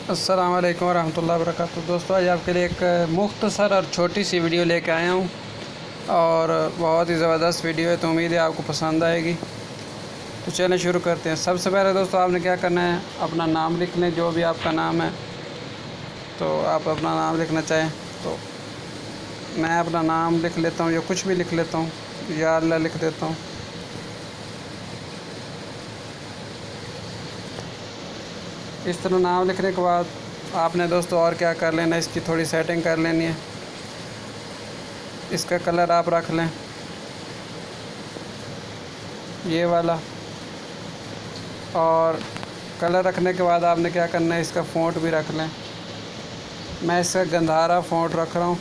अस्सलाम वालेकुम रहमतुल्लाहि व बरकातुहू। दोस्तों, आज आपके लिए एक मुख्तसर और छोटी सी वीडियो लेके आया हूँ और बहुत ही ज़बरदस्त वीडियो है, तो उम्मीद है आपको पसंद आएगी। तो चलें शुरू करते हैं। सबसे पहले दोस्तों आपने क्या करना है, अपना नाम लिख लें, जो भी आपका नाम है। तो आप अपना नाम लिखना चाहें तो मैं अपना नाम लिख लेता हूँ या कुछ भी लिख लेता हूँ, या अल्लाह लिख देता हूँ। इस तरह नाम लिखने के बाद आपने दोस्तों और क्या कर लेना, इसकी थोड़ी सेटिंग कर लेनी है। इसका कलर आप रख लें ये वाला, और कलर रखने के बाद आपने क्या करना है, इसका फ़ॉन्ट भी रख लें। मैं इसका गंधारा फ़ॉन्ट रख रहा हूँ।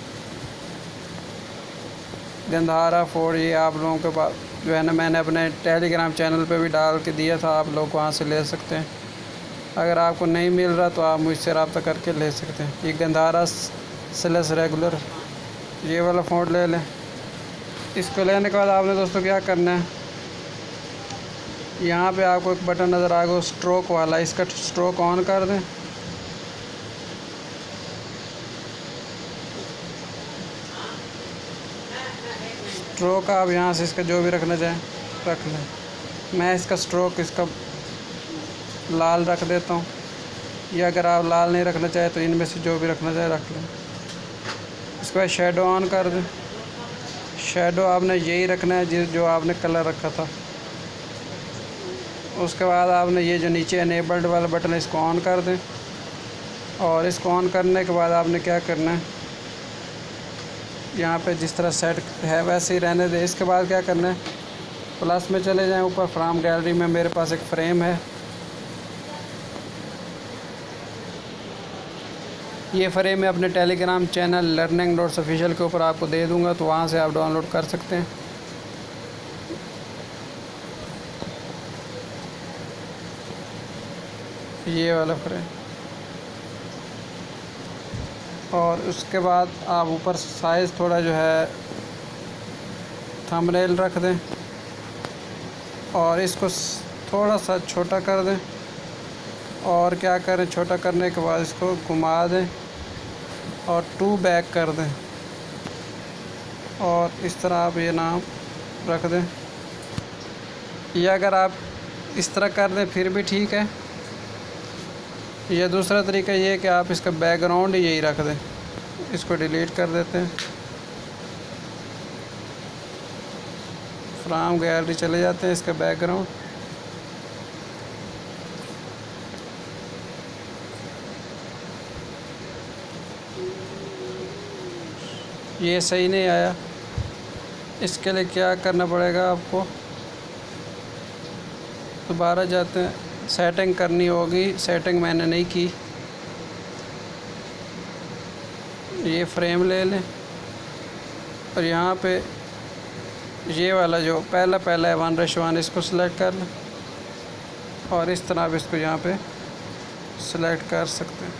गंधारा फ़ॉन्ट ये आप लोगों के पास जो है ना, मैंने अपने टेलीग्राम चैनल पे भी डाल के दिया था, आप लोग वहाँ से ले सकते हैं। अगर आपको नहीं मिल रहा तो आप मुझसे रब्ता करके ले सकते हैं। ये गंधारा स्लैश रेगुलर ये वाला फ़ॉन्ट ले लें। इसको लेने के बाद आपने दोस्तों क्या करना है, यहाँ पे आपको एक बटन नज़र आएगा स्ट्रोक वाला, इसका स्ट्रोक ऑन कर दें। स्ट्रोक आप यहाँ से इसका जो भी रखना चाहें रख लें। मैं इसका स्ट्रोक इसका लाल रख देता हूँ, या अगर आप लाल नहीं रखना चाहें तो इनमें से जो भी रखना चाहे रख लें। इसके बाद शेडो ऑन कर दें। शेडो आपने यही रखना है जो आपने कलर रखा था। उसके बाद आपने ये जो नीचे इनेबल्ड वाला बटन है इसको ऑन कर दें, और इसको ऑन करने के बाद आपने क्या करना है, यहाँ पे जिस तरह सेट है वैसे ही रहने दें। इसके बाद क्या करना है, प्लस में चले जाएं, ऊपर फ्रॉम गैलरी में मेरे पास एक फ्रेम है। ये फ्रेम मैं अपने Telegram channel learning notes official के ऊपर आपको दे दूँगा, तो वहाँ से आप डाउनलोड कर सकते हैं। ये वाला फ्रेम, और उसके बाद आप ऊपर साइज़ थोड़ा जो है थंबनेल रख दें, और इसको थोड़ा सा छोटा कर दें। और क्या करें, छोटा करने के बाद इसको घुमा दें और 2 बैक कर दें, और इस तरह आप ये नाम रख दें। या अगर आप इस तरह कर दें फिर भी ठीक है। या दूसरा तरीका ये है कि आप इसका बैकग्राउंड यही रख दें। इसको डिलीट कर देते हैं, फ्रॉम गैलरी चले जाते हैं, इसका बैकग्राउंड ये सही नहीं आया। इसके लिए क्या करना पड़ेगा आपको, दोबारा जाते हैं, सेटिंग करनी होगी। सेटिंग मैंने नहीं की। ये फ्रेम ले लें, और यहाँ पे ये वाला जो पहला है 1:1 इसको सिलेक्ट कर लें, और इस तरह आप इसको यहाँ पे सिलेक्ट कर सकते हैं।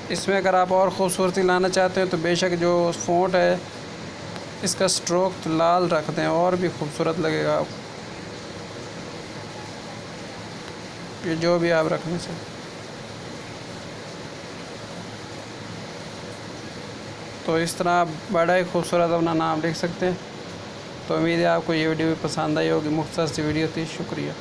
इसमें अगर आप और ख़ूबसूरती लाना चाहते हैं तो बेशक जो फ़ॉन्ट है इसका स्ट्रोक लाल रख दें, और भी खूबसूरत लगेगा आपको। ये जो भी आप रखने से, तो इस तरह आप बड़ा ही खूबसूरत अपना नाम लिख सकते हैं। तो उम्मीद है आपको ये वीडियो भी पसंद आई होगी। मुख्तसर सी वीडियो थी, शुक्रिया।